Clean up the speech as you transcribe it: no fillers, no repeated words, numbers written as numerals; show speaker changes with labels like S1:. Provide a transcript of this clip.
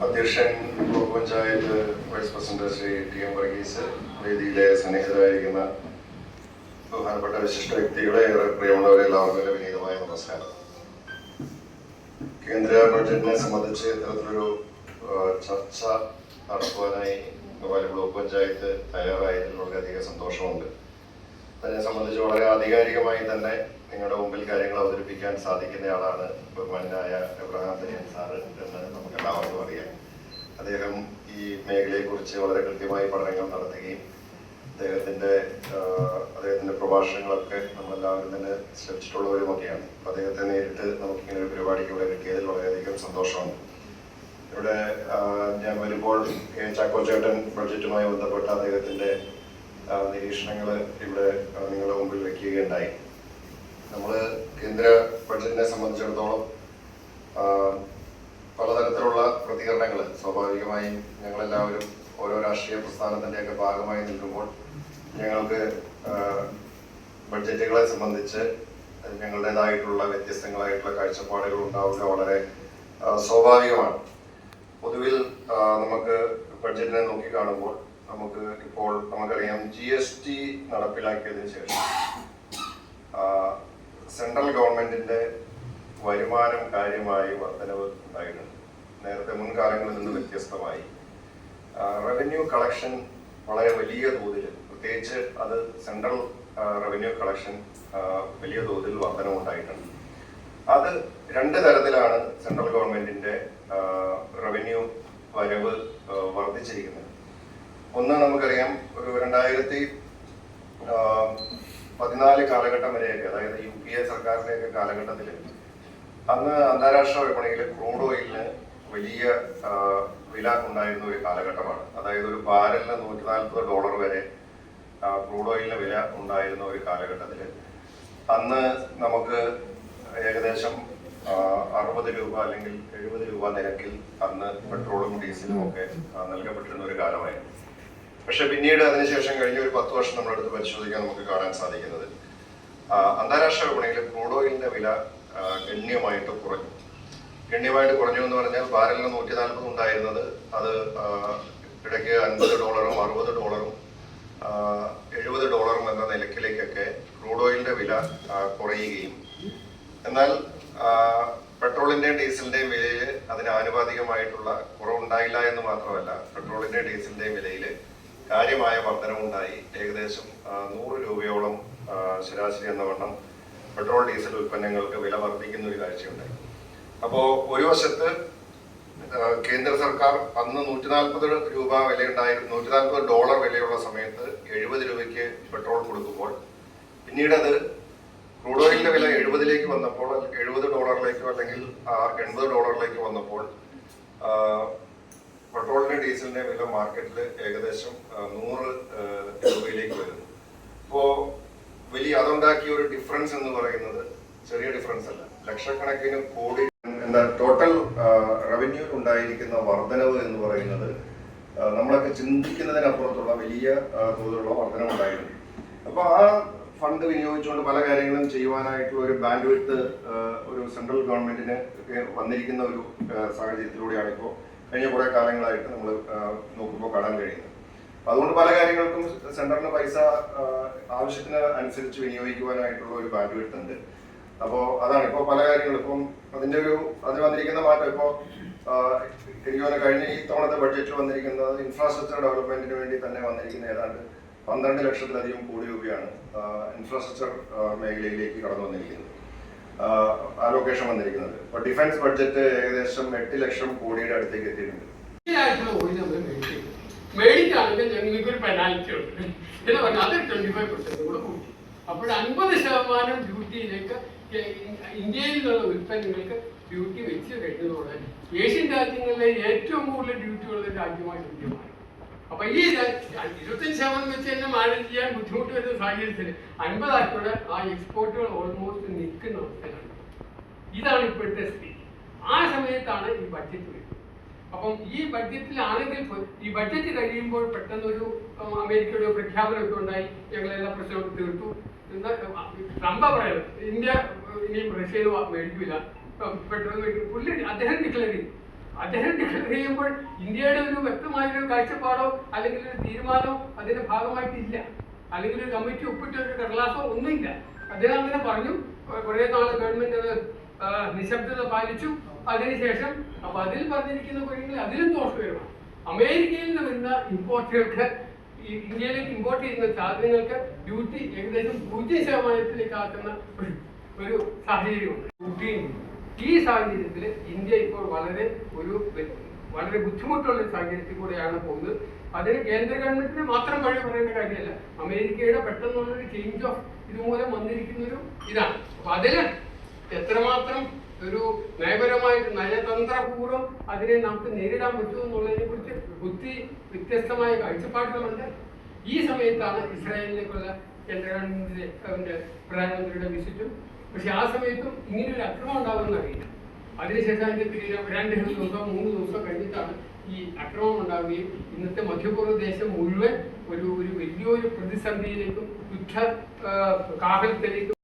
S1: അധ്യക്ഷൻ block panchayat vice president Shri T M. Varghese, വേദിയിലെ സന്നിഹിതരായിരിക്കുന്ന ബഹുമാനപ്പെട്ട വിശിഷ്ട വ്യക്തികളെ, ഏറെ പ്രിയമുള്ളവരെ, എല്ലാവർക്കും വിനീതമായ നമസ്കാരം. കേന്ദ്ര ബഡ്ജറ്റിനെ സംബന്ധിച്ച് ഇത്തരത്തിലൊരു ചർച്ച നടത്തുവാനായി ബ്ലോക്ക് പഞ്ചായത്ത് തയ്യാറായതിൽ വളരെയധികം സന്തോഷമുണ്ട്. അതിനെ സംബന്ധിച്ച് വളരെ ആധികാരികമായി തന്നെ നിങ്ങളുടെ മുമ്പിൽ കാര്യങ്ങൾ അവതരിപ്പിക്കാൻ സാധിക്കുന്നയാളാണ് ബഹുമാനായ എബ്രഹാം തരിയൻ സാറ് എന്ന് നമുക്ക് എല്ലാവർക്കും അറിയാം. അദ്ദേഹം ഈ മേഖലയെക്കുറിച്ച് വളരെ കൃത്യമായി പഠനങ്ങൾ നടത്തുകയും അദ്ദേഹത്തിന്റെ പ്രഭാഷണങ്ങളൊക്കെ നമ്മളെല്ലാവരും തന്നെ ശ്രമിച്ചിട്ടുള്ളവരുമൊക്കെയാണ്. അദ്ദേഹത്തെ നേരിട്ട് നമുക്കിങ്ങനെ ഒരു പരിപാടിക്ക് ഇവിടെ കിട്ടിയതിൽ വളരെയധികം സന്തോഷമുണ്ട്. ഇവിടെ ഞാൻ വരുമ്പോൾ ചാക്കോ ചേട്ടൻ ബഡ്ജറ്റുമായി ബന്ധപ്പെട്ട അദ്ദേഹത്തിന്റെ നിരീക്ഷണങ്ങൾ ഇവിടെ നിങ്ങളുടെ മുമ്പിൽ വയ്ക്കുകയുണ്ടായി. നമ്മൾ കേന്ദ്ര ബഡ്ജറ്റിനെ സംബന്ധിച്ചിടത്തോളം പലതരത്തിലുള്ള പ്രതികരണങ്ങൾ സ്വാഭാവികമായും ഞങ്ങളെല്ലാവരും ഓരോ രാഷ്ട്രീയ പ്രസ്ഥാനത്തിൻ്റെയൊക്കെ ഭാഗമായി നിൽക്കുമ്പോൾ ഞങ്ങൾക്ക് ബഡ്ജറ്റുകളെ സംബന്ധിച്ച് ഞങ്ങളുടേതായിട്ടുള്ള വ്യത്യസ്തങ്ങളായിട്ടുള്ള കാഴ്ചപ്പാടുകൾ ഉണ്ടാവുക വളരെ സ്വാഭാവികമാണ്. പൊതുവിൽ നമുക്ക് ബഡ്ജറ്റിനെ നോക്കിക്കാണുമ്പോൾ ഇപ്പോൾ നമുക്കറിയാം, GST നടപ്പിലാക്കിയതിനു ശേഷം സെൻട്രൽ ഗവൺമെന്റിന്റെ വരുമാനം കാര്യമായി വർധനവ് ഉണ്ടായിട്ടുണ്ട്. നേരത്തെ മുൻകാലങ്ങളിൽ നിന്ന് വ്യത്യസ്തമായി റവന്യൂ കളക്ഷൻ വളരെ വലിയ തോതിൽ, പ്രത്യേകിച്ച് അത് സെൻട്രൽ റവന്യൂ കളക്ഷൻ വലിയ തോതിൽ വർധനവ് ഉണ്ടായിട്ടുണ്ട്. അത് രണ്ട് തരത്തിലാണ് സെൻട്രൽ ഗവൺമെന്റിന്റെ റവന്യൂ വരവ് വർദ്ധിച്ചിരിക്കുന്നത്. ഒന്ന് നമുക്കറിയാം, ഒരു 2014 കാലഘട്ടം വരെയൊക്കെ, അതായത് UPA സർക്കാരിന്റെയൊക്കെ കാലഘട്ടത്തിൽ അന്ന് അന്താരാഷ്ട്ര വിപണിയിൽ ക്രൂഡ് ഓയിലിന് വലിയ വില ഉണ്ടായിരുന്ന ഒരു കാലഘട്ടമാണ്. അതായത് ഒരു ബാരലിന് $140 വരെ ക്രൂഡ് ഓയിലിന് വില ഉണ്ടായിരുന്ന ഒരു കാലഘട്ടത്തിൽ അന്ന് നമുക്ക് ഏകദേശം 60 രൂപ അല്ലെങ്കിൽ 70 രൂപ നിരക്കിൽ അന്ന് പെട്രോളും ഡീസലും ഒക്കെ നൽകപ്പെട്ടിരുന്ന ഒരു കാലമായിരുന്നു. പക്ഷെ പിന്നീട് അതിനുശേഷം കഴിഞ്ഞ ഒരു 10 വർഷം നമ്മളെടുത്ത് പരിശോധിക്കാൻ നമുക്ക് കാണാൻ സാധിക്കുന്നത്, അന്താരാഷ്ട്ര വിപണിയിൽ ക്രൂഡ് ഓയിലിന്റെ വില ഗണ്യമായിട്ട് കുറഞ്ഞു എന്ന് പറഞ്ഞാൽ ബാരലിന് 140 ഉണ്ടായിരുന്നത് അത് ഇടയ്ക്ക് $50, $60, $70 എന്ന നിലക്കിലേക്കൊക്കെ ക്രൂഡ് ഓയിലിന്റെ വില കുറയുകയും, എന്നാൽ പെട്രോളിന്റെയും ഡീസലിന്റെയും വിലയിൽ അതിന് ആനുപാതികമായിട്ടുള്ള കുറവുണ്ടായില്ല എന്ന് മാത്രമല്ല, പെട്രോളിന്റെയും ഡീസലിന്റെയും വിലയിൽ കാര്യമായ വർധനവുണ്ടായി. ഏകദേശം 100 രൂപയോളം ശരാശരി എന്ന വണ്ണം പെട്രോൾ ഡീസൽ ഉൽപ്പന്നങ്ങൾക്ക് വില വർദ്ധിക്കുന്ന ഒരു കാഴ്ചയുണ്ടായി. അപ്പോൾ ഒരു വശത്ത് കേന്ദ്ര സർക്കാർ അന്ന് $140 വിലയുണ്ടായിരുന്നു, $140 വിലയുള്ള സമയത്ത് 70 രൂപയ്ക്ക് പെട്രോൾ കൊടുക്കുമ്പോൾ, പിന്നീട് അത് ക്രൂഡ് ഓയിലിന്റെ വില 70ലേക്ക് വന്നപ്പോൾ, $70 അല്ലെങ്കിൽ $80 വന്നപ്പോൾ പെട്രോളിന്റെ ഡീസലിന്റെ വില മാർക്കറ്റിൽ ഏകദേശം 100 രൂപയിലേക്ക് വരുന്നു. ഇപ്പോ അതുണ്ടാക്കിയ ഒരു ഡിഫറൻസ് എന്ന് പറയുന്നത് ചെറിയ ഡിഫറൻസ് അല്ല, ലക്ഷക്കണക്കിന് കോടി ടോട്ടൽ റവന്യൂ ഉണ്ടായിരിക്കുന്ന വർധനവ് എന്ന് പറയുന്നത് നമ്മളൊക്കെ ചിന്തിക്കുന്നതിനപ്പുറത്തുള്ള വലിയ തോതിലുള്ള വർധനവ് ഉണ്ടായിരുന്നു. അപ്പൊ ആ ഫണ്ട് വിനിയോഗിച്ചുകൊണ്ട് പല കാര്യങ്ങളും ചെയ്യുവാനായിട്ടുള്ള ഒരു ബാൻഡ് വിഡ്ത്ത് ഒരു സെൻട്രൽ ഗവൺമെന്റിന് വന്നിരിക്കുന്ന ഒരു സാഹചര്യത്തിലൂടെയാണ് ഇപ്പോൾ കഴിഞ്ഞ കുറെ കാലങ്ങളായിട്ട് നമ്മൾ നോക്കുമ്പോൾ കാണാൻ കഴിയുന്നത്. അതുകൊണ്ട് പല കാര്യങ്ങൾക്കും സെൻട്രലിന് പൈസ ആവശ്യത്തിന് അനുസരിച്ച് വിനിയോഗിക്കുവാനായിട്ടുള്ള ഒരു ബാൻഡ് വിഡ്ത്ത് ഉണ്ട്. അപ്പോൾ അതാണ് ഇപ്പോൾ പല കാര്യങ്ങളും ഇപ്പം അതിന് വന്നിരിക്കുന്ന മാറ്റം. ഇപ്പോൾ എനിക്ക് കഴിഞ്ഞ ഈ തവണത്തെ ബഡ്ജറ്റിൽ വന്നിരിക്കുന്നത് ഇൻഫ്രാസ്ട്രക്ചർ ഡെവലപ്മെന്റിന് വേണ്ടി തന്നെ വന്നിരിക്കുന്ന ഏതാണ്ട് 12 ലക്ഷത്തിലധികം കോടി രൂപയാണ് ഇൻഫ്രാസ്ട്രക്ചർ മേഖലയിലേക്ക് കടന്നു വന്നിരിക്കുന്നത്, അലോക്കേഷൻ വന്നിരിക്കുന്നത്. ഇപ്പൊ ഡിഫൻസ് ബഡ്ജറ്റ് ഏകദേശം 8 ലക്ഷം കോടിയുടെ അടുത്തേക്ക് എത്തിയിട്ടുണ്ട്.
S2: മേടിക്കുകയാണെങ്കിൽ ഞങ്ങൾക്ക് ഒരു പെനാൽറ്റി ഉണ്ട് എന്ന് പറഞ്ഞാൽ അത് 25% കൂടെ കൂട്ടി. അപ്പോൾ 50% ഡ്യൂട്ടിയിലേക്ക് ഇന്ത്യയിൽ നിന്നുള്ള ഉൽപ്പന്നങ്ങൾക്ക് ഡ്യൂട്ടി വെച്ച് കഴിഞ്ഞതോടെ ഏഷ്യൻ രാജ്യങ്ങളിലെ ഏറ്റവും കൂടുതൽ ഡ്യൂട്ടിയുള്ള രാജ്യമായി ഇന്ത്യമാണ്. അപ്പൊ ഈ 25% വെച്ച് തന്നെ മാനേജ് ചെയ്യാൻ ബുദ്ധിമുട്ട് വരുന്ന സാഹചര്യത്തിൽ 50% ആ എക്സ്പോർട്ടുകൾ ഓൾമോസ്റ്റ് നിൽക്കുന്ന അവസ്ഥയാണ്. ഇതാണ് ഇപ്പോഴത്തെ സ്ഥിതി. ആ സമയത്താണ് ഈ ബഡ്ജറ്റ് വരുന്നത്. അപ്പം ഈ ബഡ്ജറ്റിലാണെങ്കിൽ ഈ ബഡ്ജറ്റ് കഴിയുമ്പോൾ പെട്ടെന്നൊരു അമേരിക്കയുടെ പ്രഖ്യാപനമൊക്കെ ഉണ്ടായി, ഞങ്ങളെല്ലാ പ്രശ്നവും തീർത്തു. ട്രംപ് പറയുന്നത് ഇന്ത്യ ഇനിയും റഷ്യയിൽ മേടിക്കില്ല, പെട്ടെന്ന് പുള്ളി അദ്ദേഹം ഡിക്ലെയർ ചെയ്തു. അദ്ദേഹം ഡിക്ലെയർ ചെയ്യുമ്പോൾ ഇന്ത്യയുടെ ഒരു വ്യക്തമായൊരു കാഴ്ചപ്പാടോ അല്ലെങ്കിൽ ഒരു തീരുമാനമോ അതിന്റെ ഭാഗമായിട്ടില്ല, അല്ലെങ്കിൽ ഒരു കമ്മിറ്റി ഒപ്പിട്ട ഒരു കടലാസോ ഒന്നുമില്ല. അദ്ദേഹം അങ്ങനെ പറഞ്ഞു. കുറെ നാള് ഗവൺമെന്റ് അത് നിശബ്ദത പാലിച്ചു. അതിനുശേഷം അപ്പൊ അതിൽ പറഞ്ഞിരിക്കുന്ന കാര്യങ്ങൾ അതിലും ദോഷകരമാണ്. അമേരിക്കയിൽ നിന്ന് വരുന്ന ഇമ്പോർട്ടുകൾക്ക് ഇന്ത്യയിലേക്ക് ഇമ്പോർട്ട് ചെയ്യുന്ന സാധനങ്ങൾക്ക് ഡ്യൂട്ടി ഏകദേശം 0% ആക്കുന്ന ഒരു സാഹചര്യമുണ്ട്. ഈ സാഹചര്യത്തിൽ ഇന്ത്യ ഇപ്പോൾ വളരെ ബുദ്ധിമുട്ടുള്ള ഒരു സാഹചര്യത്തിൽ കൂടെയാണ് പോകുന്നത്. അതിന് കേന്ദ്ര ഗവൺമെന്റിന് മാത്രം വഴി പറയേണ്ട കാര്യമല്ല, അമേരിക്കയുടെ പെട്ടെന്നുള്ളൊരു ചേഞ്ച് ഓഫ് ഇതുമൂലം വന്നിരിക്കുന്നൊരു ഇതാണ്. അപ്പൊ അതില് എത്രമാത്രം ഒരു നയപരമായിട്ട് നയതന്ത്രപൂർവ്വം അതിനെ നമുക്ക് നേരിടാൻ പറ്റുമോ എന്നുള്ളതിനെ കുറിച്ച് ഒത്തിരി വ്യത്യസ്തമായ കാഴ്ചപ്പാടുകളുണ്ട്. ഈ സമയത്താണ് ഇസ്രായേലിലേക്കുള്ള കേന്ദ്ര ഗവൺമെന്റിന്റെ പ്രധാനമന്ത്രിയുടെ വിസിറ്റും. പക്ഷെ ആ സമയത്തും ഇങ്ങനൊരു അക്രമം ഉണ്ടാകുമെന്ന് അറിയില്ല. അതിനുശേഷം അതിന്റെ 2 ദിവസം 3 ദിവസം കഴിഞ്ഞിട്ടാണ് ഈ അക്രമം ഉണ്ടാവുകയും ഇന്നത്തെ മധ്യപൂർവ്വ ദേശം മുഴുവൻ ഒരു വലിയൊരു പ്രതിസന്ധിയിലേക്കും യുദ്ധ കാഹളത്തിലേക്കും